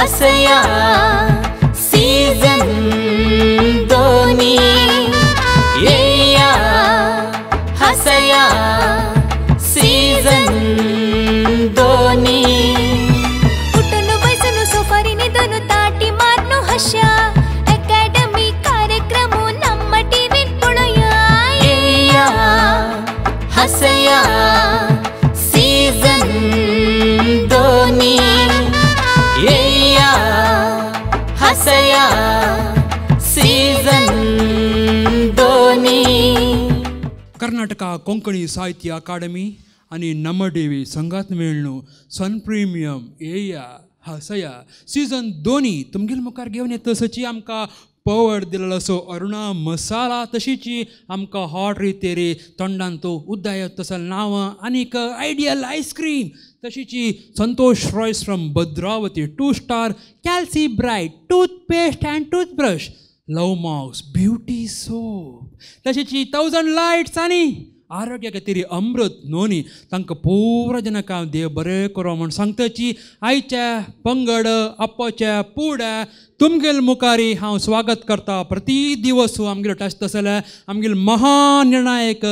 हसया season दोनी येया हसया season दोनी कुटुनु बैसनु सोफारिनी दोनु ताटी मारनु हशा अकादमी कार्यक्रम नम्म टीवी पुणया येया हसया सीजन दोनी येया हसया सीजन दोनी कर्नाटका कोंकणी साहित्य अकादमी आणि नम्मटीवी संघात मेळणू सन प्रीमियम येया हसया सीजन दोनी तुमगेल मुखार घेवन येता तसची आमकां पवड दिलेलो सो अरुणा मसाला तशीची आमकां हॉट रितेरी तोंडान तो उद्दायत तसल नांवां आनीक आयडियल आयस्क्रीम तशीची Santosh rice from Bhadravati 2 star calci bright toothpaste and toothbrush love marks beauty soap तशीची 1000 लायट्स आनी आरोग्या खातीर अमृत नोनी तांकां पुराय जनाक हांव देव बरें करूं म्हण सांगताची आयच्या पंगड आपोच्या पुढे तुमगेल मुखारी हांव स्वागत करता प्रती दिवस आमगेलो टच तसले आमगेल महानिर्णायक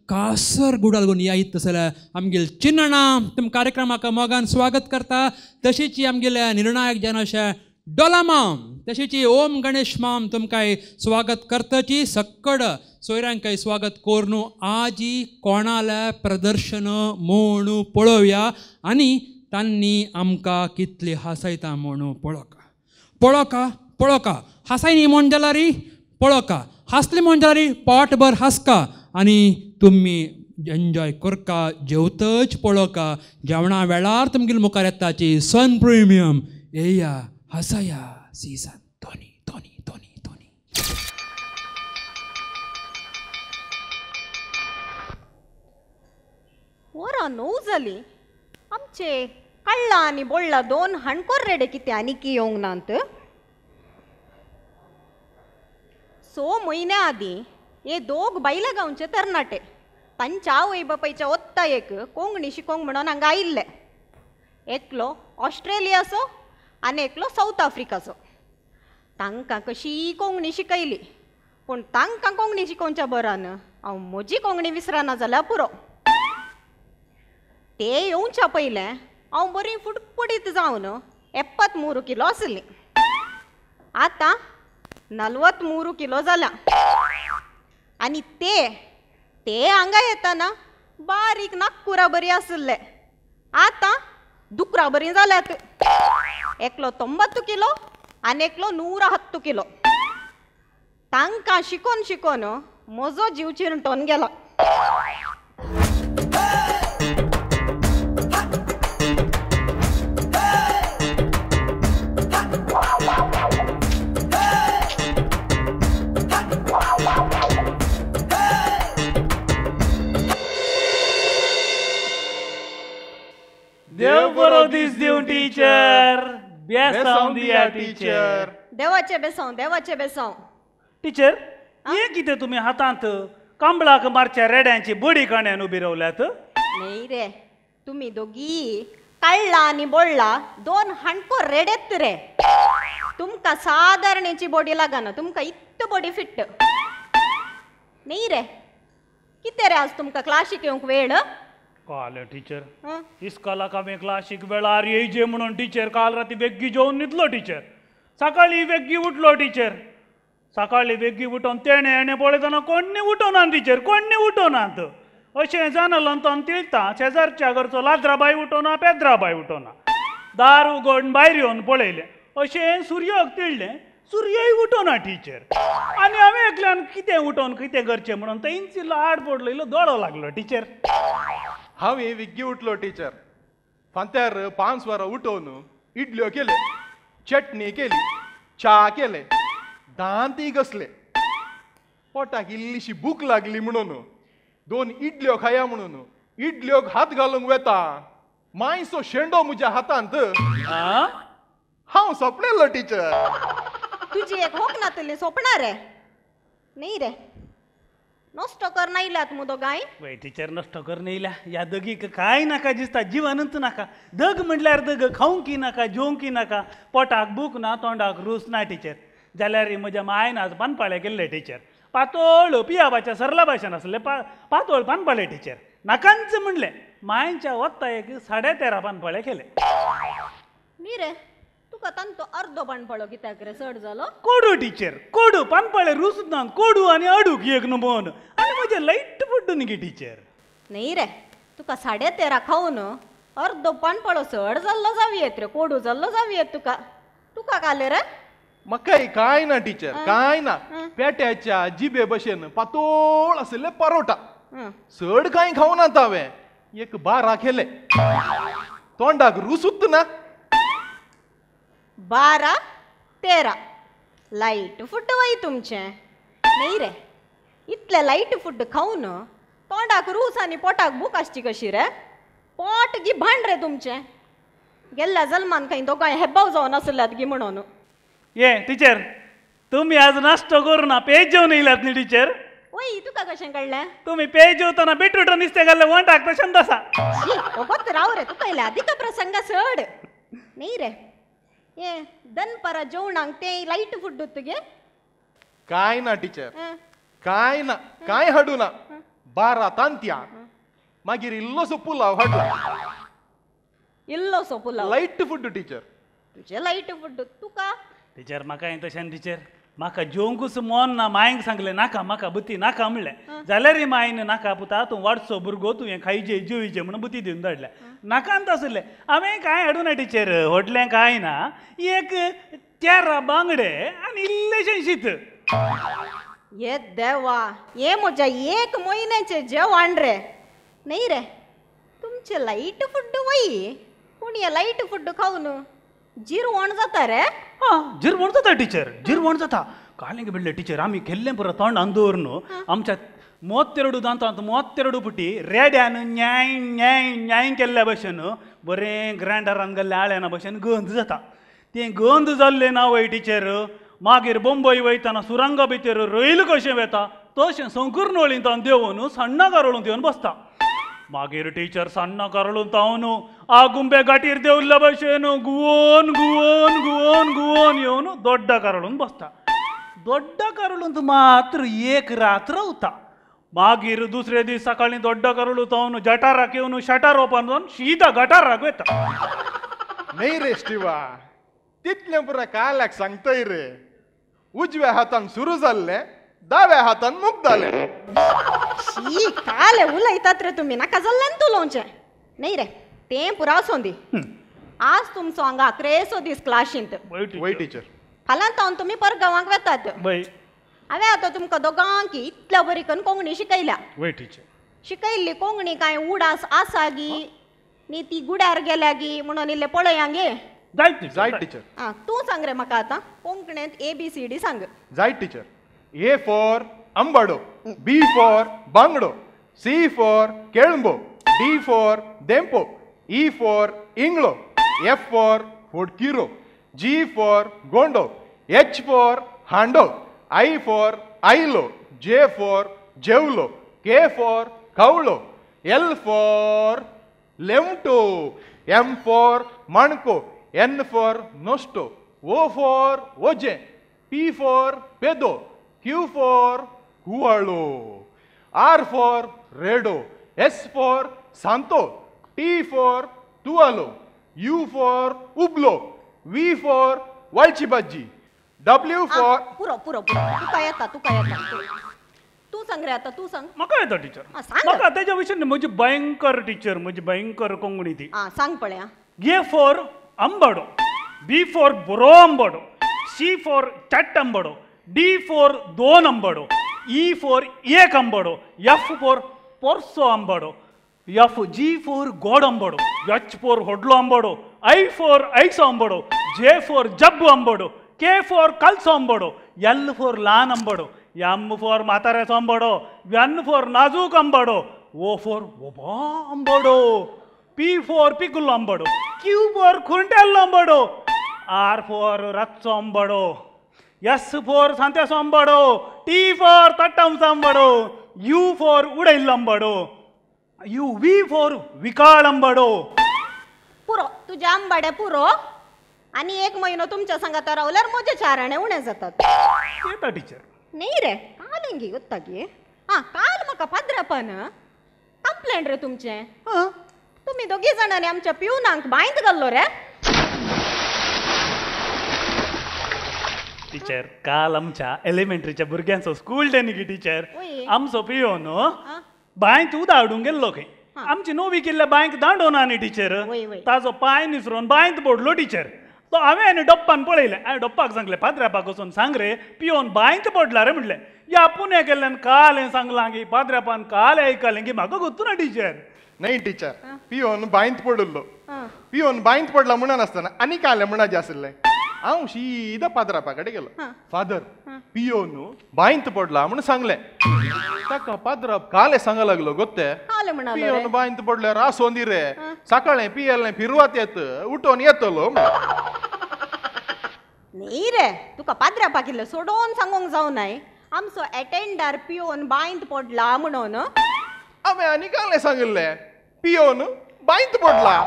कासरगुडाल घेवन येयत तसले आमगेल चिन्नणा तुम कार्यक्रमाक मोगान स्वागत करता तशीची आमगेले निर्णायक जन अशे डोलामाम तशीची ओम गणेश माम तुमकां स्वागत करताची सक्कड सोयऱ्यांकाय स्वागत कोरनू आजी कोणाले प्रदर्शन म्हणू पळोवया आनी तांणी आमकां कितली हांसयता म्हणू पळोवका हांसायनी म्हण जाल्यार पळोवका हांसली म्हण जाल्यार पोटभर हांसका आनी तुमी एन्जॉय करका जेवतच पळोवका जेवणा वेळार तुमगेल मुखार येताची सन प्रिमियम येया हसया सीजन दोनी दोनी दोनी दोनी वरां 9 जाली आमचे कळ्ळा आनी बोळ्ळा 2 हणकोर रेडे कितें आनीक येवंक नात 6 म्हयन्या आदीं हे 2 बायला गांवचे तरणाटे तांच्या आवय बापायच्या ओत्ता एक कोंकणी शिकोंक म्हणून हांगा आयिल्ले एकलो ऑस्ट्रेलियाचो आनी एकलो सावथ आफ्रिकाचो तांकां कशी कोंकणी शिकयली पूण तांकां कोंकणी शिकोवच्या बरान हांव म्हजी कोंकणी विसरना जाल्यार पुरो ते येवच्या पयलें हांव बरी फुटफुटीत जावन 73 किलो आसली आतां 43 किलो जाल्या आनी ते हांगा येतना बारीक नागपुरा बरी आसले आतां दुकरा बरी जाल्यात एकलो 90 किलो आनी एकलो 110 किलो तांकां शिकोन म्हजो जीव चिरटोन गेला देव बरो दीस दिवं टीचर बेसांव दिया टीचर देवाचे बेसांव टीचर हे कितें तुमी हातांत कांबळाक मारच्या रेड्यांची बडी काण्यान उबी रावल्यात नाही रे तुम्ही दोगी कळला आनी बोळला 2 हणको रेडेत रे तुमकां सादारणेची बॉडी लागना तुमकां इत्त बॉडी फिट्ट नाही रे कितें रे आज तुमकां क्लासीक येवंक वेळ काल टीचर इस्कॉलाक हांवें क्लासीक वेळार येयजे म्हणून टीचर काल राती वेग्गी जेवन न्हिदलो टीचर सकाळी वेग्गी उठलो टीचर सकाळी वेग्गी उठोवन तेणे पळयतना कोण्णी उठोनात टीचर कोण्णी उठोनात अशें जाणलो तो तिळता शेजारच्या घरचो लाद्राबाई उठोना पेद्राबाई उठोना दार उगडून भायर येवन पळयलें अशें सूर्याक तिळ्ळें सूर्यय उठोना टीचर आनी हांवें एकल्यान कितें उठोवन कितें करचें म्हणून तेंचिल्लो आड पडलो दोळो लागलो टीचर हांवें विग्गी उठलो टीचर फांत्यार 5 वरां उठोवन इडल्यो केले चटणी केली च्या केले दांती घसले पोटाक इल्लीशी भूक लागली म्हणून 2 इडल्यो खाया म्हणून इडल्योक हात घालूंक वेता मायसो शेंडो म्हज्या हातांत हांव सोंपलेलो टीचर तुजी एक होक नातली सोपणार रे नाही रे नॉस्ट कर नाईलात मुदो गाय वय टिचर नष्ट कर नेल्या या दगीक काय नाका दिसता जिवानंत नाका दग म्हणल्यार दग खावंकी नाका जेवंकी नाका पोटाक भूक ना तोंडाक रूच ना टिचर जाल्यार म्हज्या मायन आज पानपाळे केल्ले टिचर पातोळ पियाबाच्या सरला भाशेन आसले पातोळ पानपाळे टिचर नाकांच म्हणले मायच्या वत्ता एक 13.5 पानपाळे केले नी रे तुका तांतो अर्धो पाणपळो कित्याक रे चड जालो कोडू टिचर कोडू पानपाळे रूच ना कोडू आनी अडूक एक नमोन आनी म्हजे लाईट पड्डून गे टिचर नाही रे तुका 13.5 खाऊन अर्धो पाणपळो चड जाल्लो जावी येत रे कोडू जाल्लो जावी येत तुका तुका काले रे म्हाका काय ना टिचर काय ना पेट्याच्या जिबे भशेन पातोळ आसले परोटा चड कांय खावनात हांवें एक 12 केले तोंडाक रूच ना 12-13 लाईट फूड वय तुमचें नाही रे इतले लाईट फूड खाऊन तोंडाक रूच आनी पोटाक भूक आसची कशी रे पोट गी भांड रे तुमचें गेल्ल्या जल्मान खंय दोगांय हेब्बाव जावन आसल्यात गी म्हणून ये टिचर तुम्ही आज नाश्तो करू ना पेज जेवण येयलात न्ही टिचर वय तुका कशें कळ्ळें तुम्ही पेज जेवतना बीटरूट नुस्तें घाल्लें वंटाक तशेंच आसा ओगोत राव रे तुका इल्ले अधिक प्रसंग चड नाही रे ये दनपरा जेवणाक ते लाईट फूड तुगे काय ना टिचर काय ना काय हाडू ना 12 तांत्या मागीर इल्लोसो पुलाव हाडला इल्लोसो पुलाव लाईट फूड टिचर तुझे लाईट फूड तुका टिचर म्हाका हें तशें टिचर म्हाका जेवंकूच मन ना मायंक सांगलें नाका म्हाका बुती नाका म्हणलें जाल्यार मायन नाका पुता तूं वाडचो भुरगो तूं हें खायचे जेवचे म्हणून बुती दिवन धाडल्या नाकांत आसलें हांवें काय हाडूं ना टिचर होटलें काय ना एक 13 बांगडे आनी इल्लेशें शीत ये देवा ये म्हज्या 1 म्हयन्याचे जेवण रे नाही रे तुमचे लाईट फूड वय पूण हे लाईट फूड खाऊन जिरवण जाता रे जिरवण जाता टिचर जिरवण जाता कालेंग बिडले टिचर आमी केल्लें पुरो तोंड अंदोर न्हू आमच्या 32 दांतांत 32 पुटी रेड्यान न्याय न्याय न्याय केल्ल्या भशेन बरें ग्रांयडरान गेल्ल्या आळ्याना भशेन गंध जाता तें गंध जाल्लें ना वय टिचर मागीर बंबई वयतना सुरंगा भितर रैल कशें वेता तशें संकुर्ण वळींतान देंवन सण्ण गारोळून येवन बसता मागीर टिचर सण्ण गारोळून तावन आगुंबे गाटीर देंवल्ल्या भशेन गुवोन गुवोन गुवोन गुवोन येवन दोड्डा गारोळून बसता दोड्डा गारोळूंत मात्र एक रात रावता मागीर दुसरे दीस सकाळीं दोड्डा गारोळू तावन जटाराक येवन शटार ओपन जावन सीदा गटाराक वयता नाही रे स्टिवा तितलें पुरो काल्याक सांगतय रे उजव्या हातान सुरू जाल्लें दाव्या हातान मुक्त जालें शी काले उलयतात रे तुमी नाका जाल्ल्यान तूं लोवचें नाही रे तें पुरो आसूं दी आज तुमचो हांगा 11 दीस क्लाशींत वय टिचर फाल्यां तावन तुमी पर गांवांक वेतात बय हांवें आतां तुमकां दोगांक इतल्या बरी करून कोंकणी शिकयल्या वय टिचर शिकयल्ली कोंकणी कांय उडास आसा गी न्ही ती गुड्यार गेल्या गी म्हणून इल्लें पळया गे जायत टिचर आं तूं सांग रे म्हाका आतां कोंकणींत ABCD सांग जायत टिचर A फॉर अंबाडो B फॉर बांगडो C फॉर केळंबो D for Dempo E for इंगळो F फॉर फोडकिरो G फॉर गोंडो H फॉर हांडो I फॉर आयलो J फॉर जेवलो K फॉर कावळो L फॉर लेवटो M फॉर माणको N फॉर नोस्टो O फॉर ओजे P फॉर पेदो Q फॉर हुवाळो R फॉर रेडो S फॉर सांतो T फॉर तुवालो U फॉर उबलो V फॉर वालची भाजी W फॉर पुरो पुरो पुरो तुका येता तूं सांग रे आतां तूं सांग म्हाका येता टिचर सांग. म्हाका तेच्या विशीं म्हजी भयंकर टिचर म्हजी भयंकर कोंकणी ती आं सांग पळया A फॉर अंबाडो B फॉर बरो अंबाडो C फॉर चट्ट अंबाडो D फॉर 2 अंबाडो E फॉर 1 अंबाडो F फॉर पोरसो अंबाडो G फॉर गोड अंबाडो H फॉर होडलो अंबाडो I फॉर ऐसो अंबाडो J फॉर जब्बू अंबाडो K फॉर कल्सो अंबाडो L फॉर ल्हान अंबाडो M फॉर म्हाताऱ्याचो अंबाडो N फॉर नाजूक अंबाडो O फॉर ओबा अंबाडो P फॉर पिकुलो अंबाडो Q फॉर खुंटेल्लो अंबाडो R फॉर रातचो अंबाडो S फॉर सांत्याचो अंबाडो T फॉर तट्टांचो अंबाडो यू फॉर उडयल्लंबडो, यू वी फॉर विकाळंबडो. पुरो तुझ्या आंबाड्या पुरो. आणि 1 महिनो तुमच्या संगात रावल्यार म्हजे 4 आणे उणे जातात. येता टिचर. नाही रे काल ಗೊತ್ತಾಗಿ काल म्हाका पाद्रपन कंप्लेंट रे तुमचे. तुम्ही दोघी जणांनी आमच्या पिऊनांक बांयत घाल्लो रे. टीचर काल आमच्या एलिमेंटरीच्या भुरग्यांचो स्कूल डे न्ही टीचर. ओय. आमचो पियो न्हू बांयत उदक हाडूंक गेल्लो खंय. आमची नवी केल्ल्या बांयक दांडोना न्ही टीचर. वय, वय. ताजो पांय निसरून बांयत पडलो टीचर. तो हांवें आनी डप्पान पळयलें. हांवें डप्पाक सांगलें पाद्र्यापाक वचून सांग रे पियोन बांयत पडला रे म्हटलें. या पुणे केल्ल्यान काल हें सांगलां की पाद्र्यापान काल आयकलें की म्हाका गोतू ना टीचर. नाही टीचर पियोन बांयत पडलो. पियोन बांयत पडला म्हणून आसतना आनी काले म्हणाचे आसलें. हांव सीदा पाद्रापा कडेन गेलो. फादर पियोन बांयत पडला म्हणून सांगलें. ताका पाद्राप काले सांगा लागलो गोत्ते काल म्हणालो पियोन बांयत पडल्यार आसोंदी रे सकाळी पियेल्लें फिरवत येत उठोन येतलो. नाही रे तुका पाद्रापा किल्लो सोडून सांगूंक जावं नाय. आमचो अटेंडर पियोन बांयत पडला म्हणून. हांवें आनी काले सांगिल्लें पियोन बांयत पडला.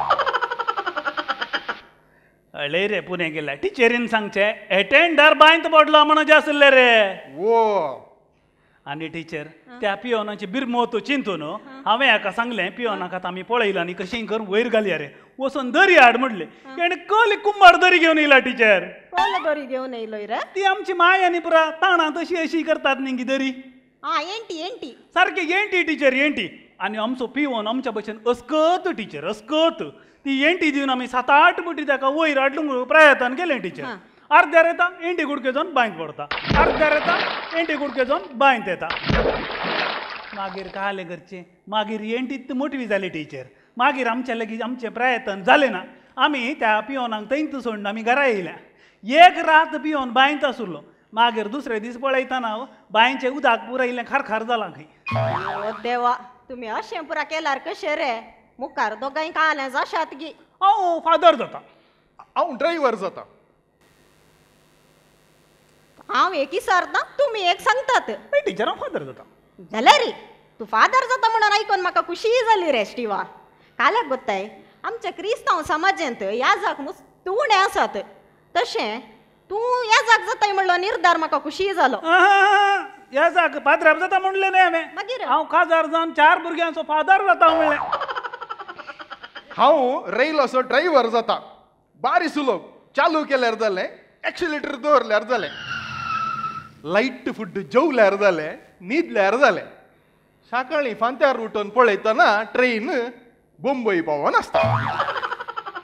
अळे रे पुणे गेल्या टिचरीन सांगचे अटेंडर बांयत पडला म्हणून जे आसले रे. वो आनी टीचर त्या पियोनाची बिरमोत चिंतून हांवें हाका सांगलें पियोनाक आतां आमी पळयलां आनी कशें करून वयर घालया रे वचून दरी हाड म्हणलें. ताणें कली कुंभार दरी घेवन येयला टीचर. कोल दोरी घेवन येयलोय रे. ती आमची माय आनी पुरा ताणां तशी अशी करतात न्ही दरी. एंटी सारकें एंटी टीचर एंटी. आनी आमचो पियोन आमच्या भशेन अस्कत टीचर अस्कत. ती एंटी दिवन आमी 7-8 बुटी ताका वयर हाडूंक प्रयत्न केलें टीचर. अर्द्यार येता एंटी कुडके जावन बांयत पडता. अर्द्यार येता एंटी कुडके जावन बांयत येता. मागीर कालें करचें. मागीर एंटीत मोटवी जाली टीचर. मागीर आमचे लागीं आमचे प्रयत्न जाले ना. आमी त्या पियोनाक थंयच सोडून आमी घरा येयल्या. 1 रात पियोन बांयत आसलो. मागीर दुसरे दीस पळयतना बांयचें उदक पुरो इल्लें खारखार जालां खंय. देवा तुम्ही अशें पुरा केल्यार कशें रे. मुखार दोगांय कालें जाशात गी. हांव फादर जाता. हांव ड्रायव्हर जाता. हांव एक विचारता तुम्ही एक सांगतात. टीचर हांव फादर जाता. जाल्यार रे तू फादर जाता म्हणून आयकून म्हाका खुशी जाली रे स्टिवा. काल्याक गोत्ताय आमच्या क्रिस्तांव समाजांत याजाक मुस्त उणे आसात. तशें तूं याजाक जाताय म्हणलो निर्धार म्हाका खुशी जालो. ह्या जाग फादर जाता म्हणलें न्ही हांवें. मागीर हांव काजार जावन 4 भुरग्यांचो फादर जाता म्हणलें. हांव रेल असो ड्रायव्हर जाता. बारीक सुलोक चालू केल्यार जालें. एक्सिलेटर दवरल्यार जालें. लायट फुड्ड जेवल्यार जालें. न्हिदल्यार जालें. सकाळीं फांत्यार उठून पळयतना ट्रेन मुंबय पावोन आसता.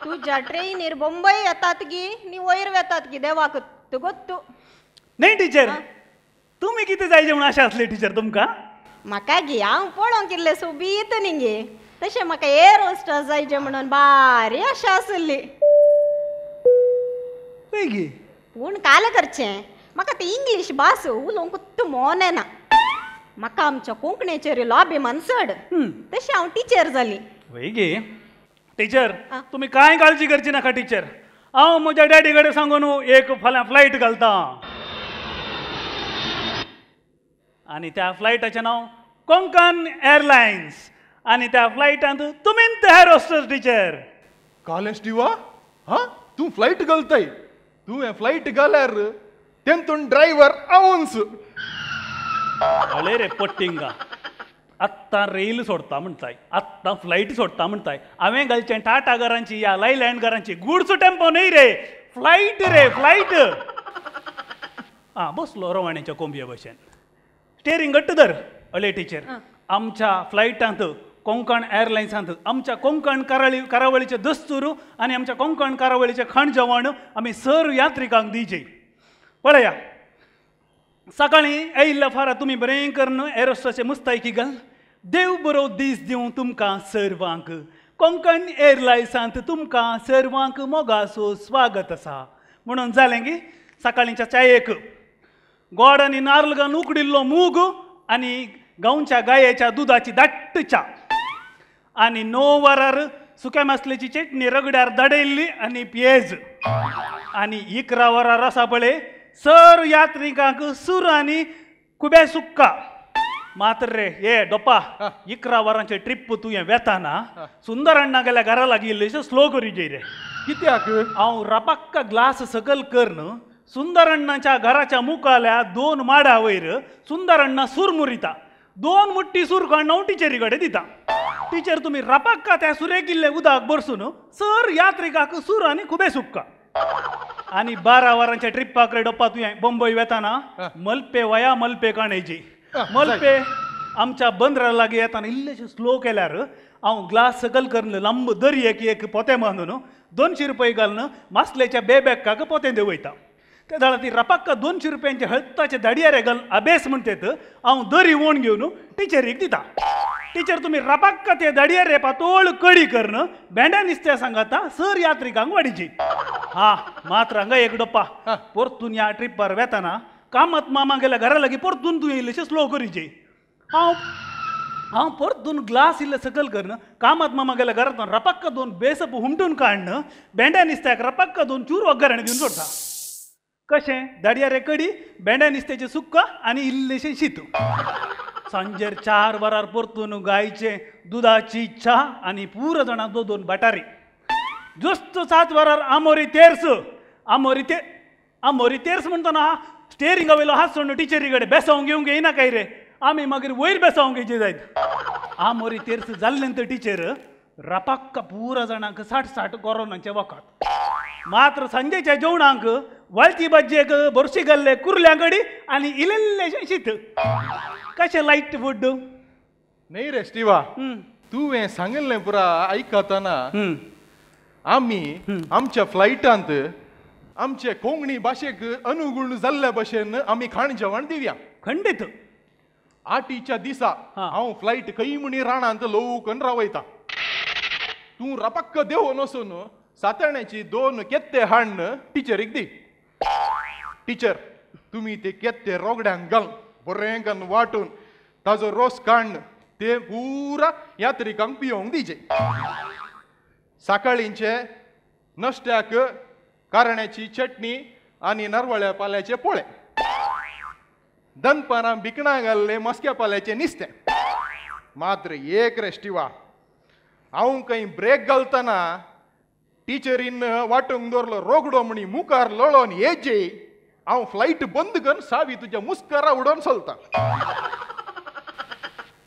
तुज्या ट्रेनीर मुंबय येतात गी नी वयर वेतात गी देवाक गोत्तू. न्ही टीचर तुमी कितें जायचें म्हूण आशा आसली टीचर तुमकां. म्हाका गी हांव पळोवंक कितलें सोबीत न्ही गे. तशें म्हाका एअर होस्टेस जायचें म्हणून बारी आशा आसली. पळय पूण काल करचें म्हाका ती इंग्लीश भास उलोवंक कुत्त मोन येना. म्हाका आमच्या कोंकणीचेर इल्लो अभिमान चड. तशें हांव टिचर जाली. वय गे टीचर तुमी कांय काळजी करची नाका टीचर. हांव म्हज्या डॅडी कडेन सांगून एक फाल्यां फ्लायट घालता. आनी त्या फ्लायटाचें नांव कोंकण एअरलायन्स. आनी त्या फ्लायटांत तुमीच एअर होस्टेस टीचर. कालें स्टिवा हा तूं फ्लायट घालताय. तूं हें फ्लायट घाल्यार तेंतून ड्रायव्हर हांवूच. अळे रे पट्टिंगा आत्तां रेल सोडता म्हणटाय आत्तां फ्लायट सोडता म्हणटाय. हांवें घालचें टाटा घरांची या लायलँड घरांची गुड्स टेम्पो न्हय रे फ्लायट रे फ्लायट. बसलो रवाण्याच्या कोंबये भशेन. स्टेरींग घट्ट धर. अळे टीचर आमच्या फ्लायटांत कोंकण एअरलायन्सांत आमच्या कोंकण कारावळीचे दस्तूर आनी आमच्या कोंकण कारावळीचें खाण जेवण आमी सर यात्रिकांक दिवचे. पळया सकाळीं येयल्ल्या फारा तुमी बरें करून एरोस्टाचे मुस्तायकी घाल. देव बरो दीस दिवं तुमकां सर्वांक. कोंकण एअरलायन्सांत तुमकां सर्वांक मोगाचो स्वागत आसा म्हणून जालें की सकाळींच्या चायेक गोड आनी नाल्ल घालून उकडिल्लो मूग आनी गांवच्या गायेच्या दुदाची दाट्ट च्या आनी 9 वरार सुक्या मासलेची चटणी रगड्यार धाडयल्ली आनी पेज आनी 11 वरार आसा पळय सर यात्रिकांक सूर आनी कुबे सुक्का मात्र रे ये डोपा 11 वरांचे ट्रिप तुवें वेताना सुंदर अण्णा गेल्या घरा लागीं स्लो करी जे रे कित्याक हांव रपाक्क ग्लास सकल कर न्हू सुंदर अण्णाच्या घराच्या मुखाल्या 2 माडा वयर सुंदर अण्णा सूर मुरिता 2 मुट्टी सूर काडून हांव टिचरी कडेन दिता टिचर तुमी रपाक्का त्या सुरेकिल्ले उदक बरसून सर यात्रिकाक सूर आनी खुबे सुक्का आनी 12 वरांच्या ट्रिप्पाक रे डोपा तुवें बंबई वेताना मल्पे वया मल्पे काणयची मल्पे आमच्या बंदरा लागीं येताना इल्लेशें स्लो केल्यार हांव ग्लास सकल करून लांब दर्येक एक पोतें बांदून 200 रुपये घालून मासलेच्या बेबॅकाक पोतें देंवयता ते जाल्यार ती रपाक्का 200 रुपयांचे हळताचे दाडयारे घालून अभ्यास म्हणटेत हांव दरी वोण घेवन टिचरीक दिता टिचर तुमी रपाक्का ते दाडयारे पातोळ कडी करून भेंड्या नुस्त्या सांगाता सर यात्रिकांक वाडीची हा मात्र हांगा एक डोपा परतून ह्या ट्रिपार वेताना कामत मामा गेल्या घरा लागीं परतून तूं इल्लेशें स्लो करीचे हांव परतून ग्लास इल्ले सकल करून कामत मामा गेल्या घरांत रपाक्का 2 बेसप हुमटून काडून भेंड्या नुस्त्याक रपाक्का 2 चूर वग्गरण दिवन सोडटा कशें दाडयारे कडी भेंड्या नुस्त्याचें सुक्का आनी इल्लेशें शीत सांजेर 4 वरार परतून गायचे दुधाची च्या आनी पुरो जाणां 2 बटारी जुस्त 7 वरार आमोरी तेर्स म्हणटना स्टेरिंगा वयलो हात सोडून टिचरी कडेन बेसावंक घेवंक येना काय रे आमी मागीर वयर बेसावंक घेवचे जायत आमोरी तेर्स जाल्ले नंतर टिचर रपाक्का पुरो जाणांक 60 कोरोनाचे वखद मात्र संजेच्या जेवणाक वळची भाजयेक बोरशी घाल्ले कुर्ल्या कडी आनी इल्लेशें शीत कशें लायट फूड न्ही रे स्टिवा तुवें सांगिल्लें पुरा आयकतना आमी आमच्या फ्लायटांत आमचे कोंकणी भाशेक अनुगुण जाल्ल्या भशेन आमी खाण जेवण दिवया खंडीत 8च्या दिसा हांव फ्लायट खंय म्हणी राणांत लोकन रावयता तूं रपाक्क देवून वचून सातण्याची 2 केत्ते हाडून टिचरीक दी टिचर तुमी ते केत्ते रोगड्यांक घाल बरें करून वाटून ताजो रोस काडून ते पुरा यात्रिकांक पियोंक दिचे सकाळींचे नष्ट्याक कारण्याची चटणी आनी नारवळ्या पाल्याचे पोळे दनपारां भिकणां घाल्ले मस्क्या पाल्याचे नुस्तें मात्र एक रे स्टिवा हांव खंय ब्रेक घालतना टिचरीन वाटूंक दवरलो रोगडो म्हणी मुखार लळोन येजे हांव फ्लायट बंद करून सावी तुज्या मुस्कारा उडोवन चलता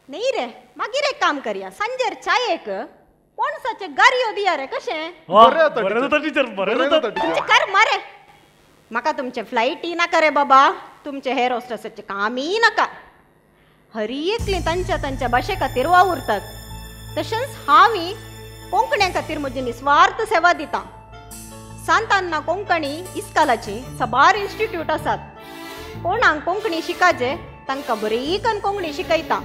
नाही रे मागीर एक काम करया सांजेर चायेक पणसाचे गारयो दिया रे कशें बरें जाता तुमचे कर मारे म्हाका तुमचे फ्लायटी नाका रे बाबा तुमचे हेर होस्टेसाचे कामय नाका हरी एकली तांच्या भाशे खातीर वावुरतात तशेंच हांवूय कोंकण्या खातीर म्हजी निस्वार्थ सेवा दिता सांतान्ना कोंकणी इस्कालाची सबार इन्स्टिट्यूट आसात कोणाक कोंकणी शिकाचे तांकां बरी करून कोंकणी शिकयता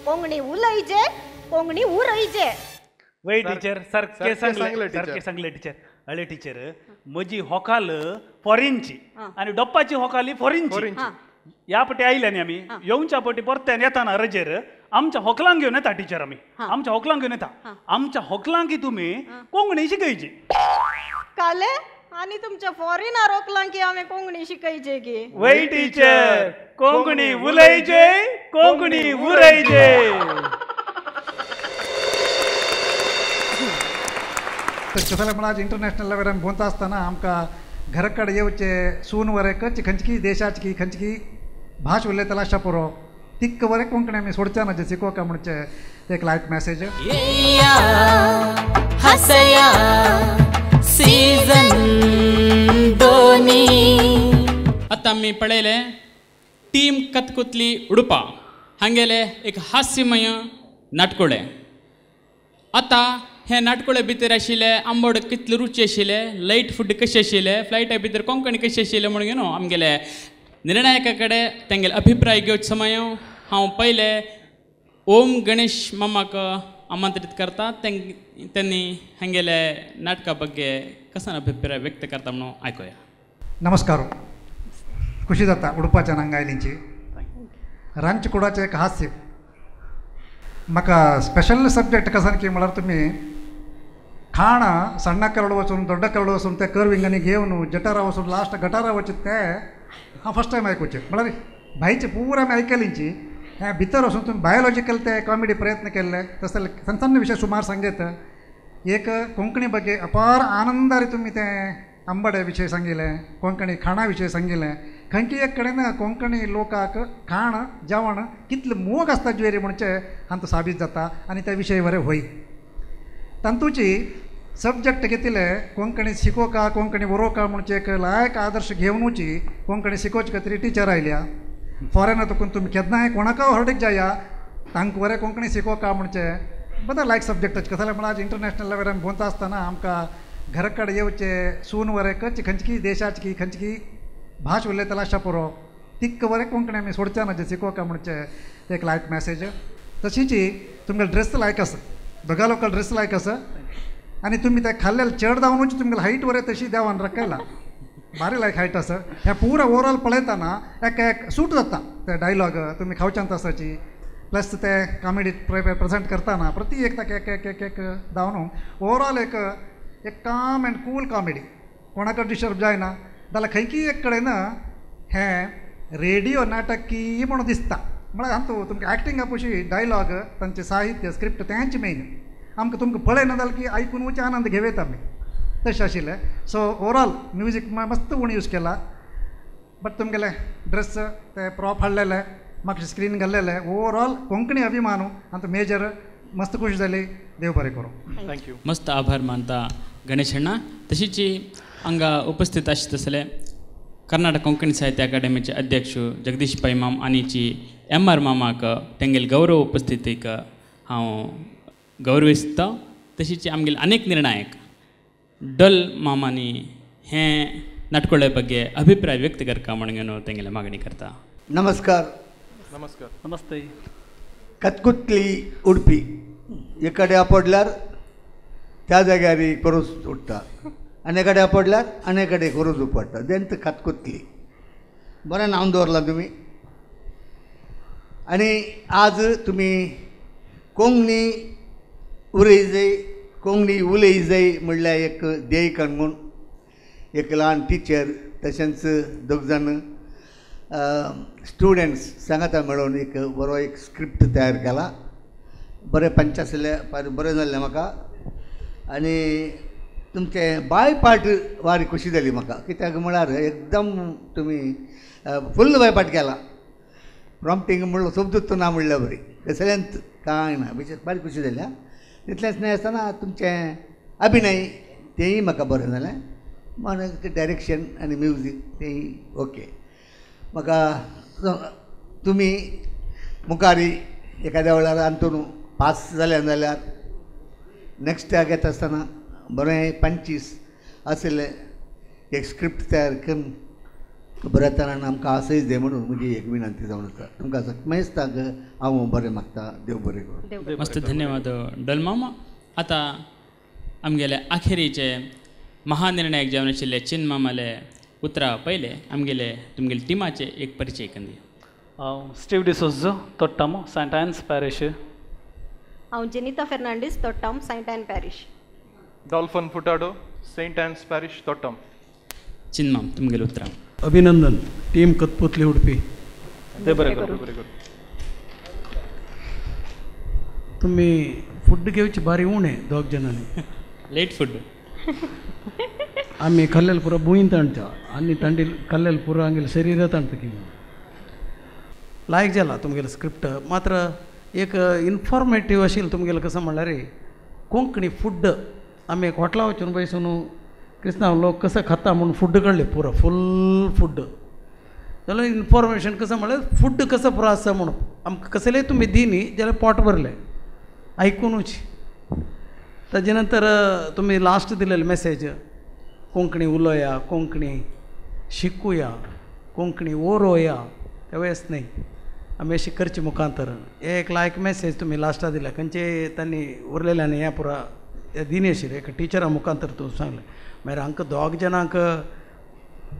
कोंकणी उलयचे कोंकणी उरयचे वय टिचर सारके सांगले टिचर अळे टिचर म्हजी होकाल फॉरेनची आनी डप्पाची होकाली फॉरेनची ह्या पटी आयल्या न्ही आमी येवच्या पटी परत्यान येताना रजेर आमच्या होकलांक घेवन येता टिचर आमी आमच्या होकलांक घेवन येता आमच्या होकलांक तुमी कोंकणी शिकयची काले आनी तुमच्या फॉरेनार होकलांक आमी कोंकणी शिकयचे की वय टिचर कोंकणी उलयचे कोंकणी उरयचे तशें जाल्यार म्हण आज इंटरनॅशनल लेवलार भोंवता आसतना आमकां घरा कडेन येवचे सून वरें खंयची देशाची खंयची भास उलयतालो आसता पुरो तिक्क वरें कोंकणी आमी सोडचे ना जे शिकोवका म्हणचे एक लायट मॅसेज हसया सीजन 2 आतां आमी पळयले टीम कतकुतली उडपा हांगेले एक हास्यमय नाटकुळे आतां हे नाटकुळे भितर आशिल्ले आंबोड कितले रुची आशिल्ले लायट फूड कशें आशिल्ले फ्लायटा भितर कोंकणी कशें आशिल्लें म्हणून न्हू आमगेले निर्णायका कडेन तेंगेले अभिप्राय घेवचे समय हांव पयले ओम गणेश मामाक आमंत्रीत करता त्यांनी हांगेले नाटका बग्गे कसो अभिप्राय व्यक्त करता म्हणून आयकुया नमस्कार खुशी जाता उडपाच्या हांगा आयलींची रांदचेकुडाचें एक हास्य म्हाका स्पेशल सब्जेक्ट कसान की म्हळ्यार तुमी खाण सಣ್ಣ करोड वचून दೊಡ್ಡ करोड वचून ते कर्विंगांनी घेवन जटारा वचून लास्ट गटारा वचत ते हांव फर्स्ट टायम आयकुचें म्हळ्यार भाईचे पुरा आमी आयकलींची ह्या भितर वचून तुम्ही बायोलॉजिकल ते कॉमेडी प्रयत्न केले तसं सಣ್ಣ सಣ್ಣ विषय सुमार सांगेत एक कोंकणी ಬಗ್ಗೆ अपार आनंदारी तुम्ही ते आंबडे विषय सांगिले कोंकणी खाणा विषय सांगिले खंयची एक कडेन कोंकणी लोकांक खाण जेवण कितले मोग आसता ज्वेरी म्हणचे हांत साबीत जाता आनी त्या विशय बरें होय तांतूची सब्जेक्ट घेतले कोंकणी शिकोवका कोंकणी बरोवका म्हणचे एक लायक आदर्श घेवनूची कोंकणी शिकोवचे खातीर टिचर आयल्या फॉरेनर तुकून तुमी केन्नाय कोणाका हरडीक जाया तांकां बरें कोंकणी शिकोवका म्हणचे बदा लायक सब्जेक्ट कसं जाल्यार आज इंटरनॅशनल लेवल आमी भोंवता आसतना आमकां घरा कडेन येवचे सून वरें खंयची खंयची देशाची की खंयची भास उलयतलो आसता पुरो तिक्क बरें कोंकणी आमी सोडच्या ना जे शिकोवका म्हणचे ते एक लायक मॅसेज तशीची तुमगे ड्रेस लायक आसा दोगा लोकल ड्रेस लायक आसा आनी तुमी ते खाल्लेले चड जावनूच तुमगे हायट बरें तशी देवान रकयला भारी लायक हायट आसा ह्या पुरा ओवरऑल पळयतना एक सूट जाता ते डायलॉग तुमी खावच्यांत आसाची प्लस ते कॉमेडी प्रेजेंट करतना प्रति एक एक जावन ओवरऑल एक काम एंड कूल कॉमेडी कोणाक डिस्टर्ब जायना जाल्यार खंयची एक कडेन हें रेडिओ नाटकी म्हणून दिसता म्हळ्यार हातूंत तुमकां एक्टिंग पयशी डायलॉग तांचे साहित्य स्क्रिप्ट तेंच मेन आमकां तुमकां पळयना जाल्यार की आयकून वचे आनंद घेवेत आमी तशें आशिल्लें सो ओवरऑल म्युजीक मस्त उणी यूज केला बट तुमगेले ड्रेस ते प्रॉप हाडलेले म्हाका स्क्रीन घाल्लेले ओवरऑल कोंकणी अभिमानू आनी मेजर मस्त खुश जाली देव बरें करूं थँक्यू मस्त आभार मानता गणेश अण्णा तशीची हांगा उपस्थित आशिल्ले कर्नाटक कोंकणी साहित्य अकादेमीचे अध्यक्ष जगदीश पै माम आनीची MR मामाक तेंगेल गौरव उपस्थितीक हांव गौरविता तशीच आमगेले अनेक निर्णायक डल मामानी हें नाटकोळे ಬಗ್ಗೆ अभिप्राय व्यक्त करता म्हणून तेंगेले मागणी करता नमस्कार नमस्कार नमस्ते कतकुतली उडपी एकडे आपडल्यार त्या जाग्यार करूच उडटा आनी कडेन आपडल्यार आनी कडेन करूच उपडटा देंत कतकुतली बरें नांव दवरलां तुमी आनी आज तुमी कोंकणी उलय जाय कोंकणी उलय जाय म्हणल्यार एक ध्येय काणून एक ल्हान टिचर तशेंच दोग जाण स्टुडंट्स सांगाता मेळून एक बरो एक स्क्रिप्ट तयार केला बरें पंचासले बरें जाल्लें म्हाका आनी तुमचे बाय पार्ट वारी खुशी जाली म्हाका कित्याक म्हळ्यार एकदम तुमी फुल्ल बाय पार्ट केला प्रॉम्प्टींग म्हणलो सोबतूच ना म्हणल्या बरी कसल्यांत कांय ना विशेष बारी खुशी जाल्या तितलेंच न्हय आसतना तुमचें अभिनय तेंय म्हाका बरें जालें म्हणून डायरेक्शन आनी म्युजीक तेंय ओके म्हाका तुमी मुखारी एखाद्या वेळार आंतून पास जाल्यार नेक्स्ट टायम येता आसतना बरें 25 आसलें एक स्क्रिप्ट तयार करून बऱ्या तरान आमकां आसय दे म्हणून म्हजी एक विनंती जावन आसा तुमकां मेजताक हांव बरें मागता देव बरें करूं मस्त धन्यवाद डल मामा आता आमगेले अखेरीचे महानिर्णायक जावन आशिल्ले चिन मामाले उतरा पयले आमगेले तुमगेले टिमाचे एक परिचय करून दिया Steve D'Souza Thottam Saint Anne's parish हांव Jenita Fernandes Thottam Saint Anne parish Dolphin Furtado Saint Anne's parish Thottam चिन माम तुमगेले उतरा अभिनंदन टीम कतपुतली उडपी ते बरें करूं तुम्ही फूड घेवची बारी उणे दोग जणांनी लेट फूड आम्ही खाल्लेलं पुरं बुईन ताणच्या आणि तांडी खाल्लेलं पुरं आमगेलं शरीर ताणतं की लायक जाला तुमगेलं स्क्रिप्ट मात्र एक इन्फॉर्मेटिव्ह आशिल्लें तुमगेलं कसं म्हणल्यार कोंकणी फूड आमी एक हॉटला वचून बसून क्रिस्तांव लोक कसं खाता म्हणून फूड काडले पुरो फूल फूड जाल्यार इन्फॉर्मेशन कसं म्हळ्यार फूड कसं पुरो आसा म्हणून आमकां कसलेंय तुमी दी न्ही जाल्यार पोट भरलें आयकुनूच ताजे नंतर तुमी लास्ट दिलेले मेसेज कोंकणी उलोवया कोंकणी शिकुया कोंकणी ओरोया त्या वेळेस नाही आमी अशी करची मुखांतर हे एक लायक मेसेज तुमी लास्टा दिल्या खंयचे तांणी उरलेल्यानी हें पुरा हे दिनी आशिल्लें एका टिचरा मुखांतर तूं सांगलें मागीर हांकां दोग जाणांक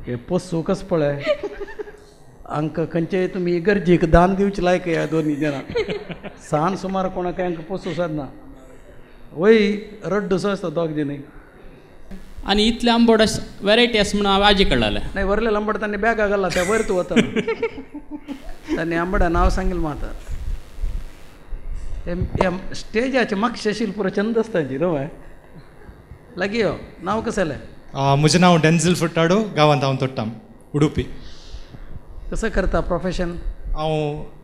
हे पोसूं कसो पळय हांकां खंयचे तुमी इगर्जेक दान दिवचे लायक ह्या दोनी जाणांक सान सुमार कोणाक हांकां पोसूं सादना वय रड्डूसो आसता दोग जणी आणि इथले आंबोड व्हरायटी असं म्हणून हांव आजी कळले नाही वरले आंबड त्यांनी बॅग ಆಗಲ್ಲ त्या वयर तू होता त्यांनी आंबड नाव सांगेल माता स्टेजाचे मागचे असेल पुरं चंद असतांची नो आहे लगी हो नाव कसं आहे म्हजें नांव डेन्झल फुट्टाडो गांवांत हांव तोट्टाम उडुपी कसं करता प्रोफेशन हांव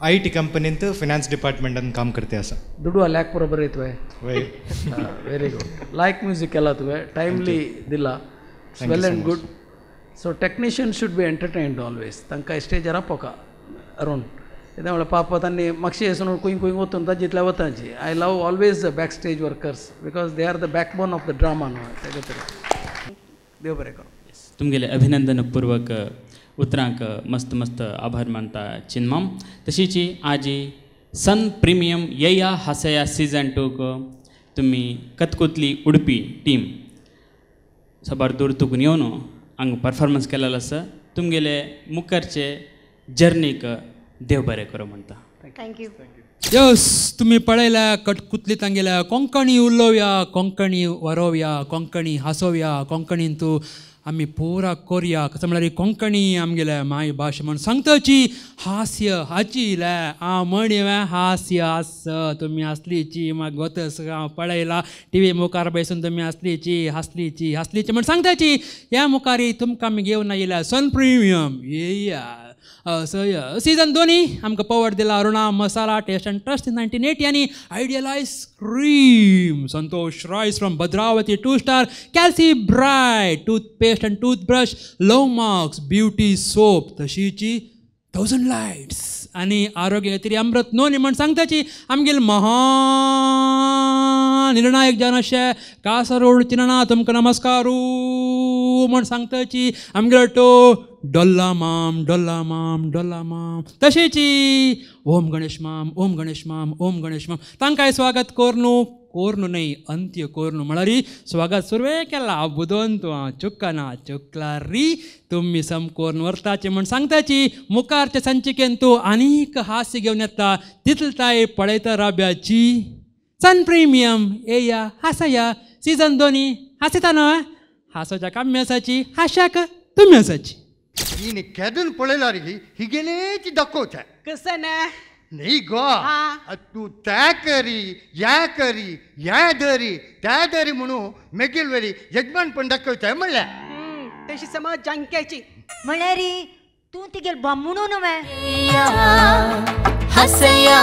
IT कंपनींत फिनान्स डिपार्टमेंटान काम करते आसा दुडू लायक बरोबर येतोय व्हेरी गुड लायक म्युझिक केला तुवें टायमली दिला well and good so technician should be entertained always तांकां स्टेजार आपोका अराउंड त्यामुळे पाप तांणी मागशी हेसून कुंग कुंग वतून ताजितल्या वतांची I love always the back stage workers because they are the backbone of the drama न्हू तेका तरी देव बरें करूं तुमगेले अभिनंदनपूर्वक उतरांक मस्त मस्त आभार मानता चिन्मम तशीची आजी सन प्रिमियम येया हासया सीझन 2 तुम्ही कतकुतली उडपी टीम सबार दूर तुकून येवन हांगा परफॉर्मन्स केलेलो आसा तुमगेले मुखारचे जर्नीक देव बरें करूं म्हणटा थँक्यू यस तुम्ही पळयल्या कटकुतली तांगेल्या कोंकणी उलोवया कोंकणी वरोवया कोंकणी हांसोवया कोंकणींत आमी पुरा कोरया कसं म्हळ्यार कोंकणी आमगेल्या माय भाशा म्हण सांगताची हास्य हाची आ म्हणिवे हास्य हास तुमी हांसलीची म्हाका गोतस हांव पळयला TV मुखार बसून तुमी हांसलीची हांसलीची हांसलीची म्हण सांगताची ह्या मुखारी तुमकां आमी घेवन आयल्या सन प्रिमियम येया सीझन 2 आमकां पॉवर दिला Aruna masala taste and trust in 1980 आनी ideal ice cream Santosh rice from Bhadravati 2 star calci bright toothpaste and toothbrush love marks beauty soap तशीची 1000 लायट्स आनी आरोग्य खातीर अमृत नोनी म्हण सांगताची आमगेले महान निर्णायक जन अशे कासरोड चिन्ना तुमकां नमस्कारू म्हण सांगताची आमगेलो तो डोल्ला माम डोल्ला माम डोल्ला माम तशेंची ओम गणेश माम ओम गणेश माम ओम गणेश माम तांकांय स्वागत कोरनू न्हय अंत्य कोरनू म्हळ्यार स्वागत सुरवे केला बुदोन तूं चुक्कना चुकला री तुमी समकोरून व्हरताचे म्हण सांगताची मुखारच्या संचिकेन तूं आनीक हास्य घेवन येता तितलताय पळयता राब्याची सन प्रिमियम येया हांसया सीझन 2 हांसता न्हय हांसोच्या काम्य आसाची हास्याक तुमी आसाची ನೀನು ಕೆದನ್ ಪೊಳೆಲಾರಿಗೆ ಹೀಗೇನೇಚಿ ದಕ್ಕೋಚೆ ಕಸನ ನೀಗೋ ಅದು ತ್ಯಾಕರಿ ಯಾಕರಿ ಯಾದರಿ त्यादरी म्हणू मेगिलवरी यजमान पण दाखवताय म्हणल्या तशी समज जंक्याची म्हळ्यारी तू तिगेल बामणू नव्हे हसया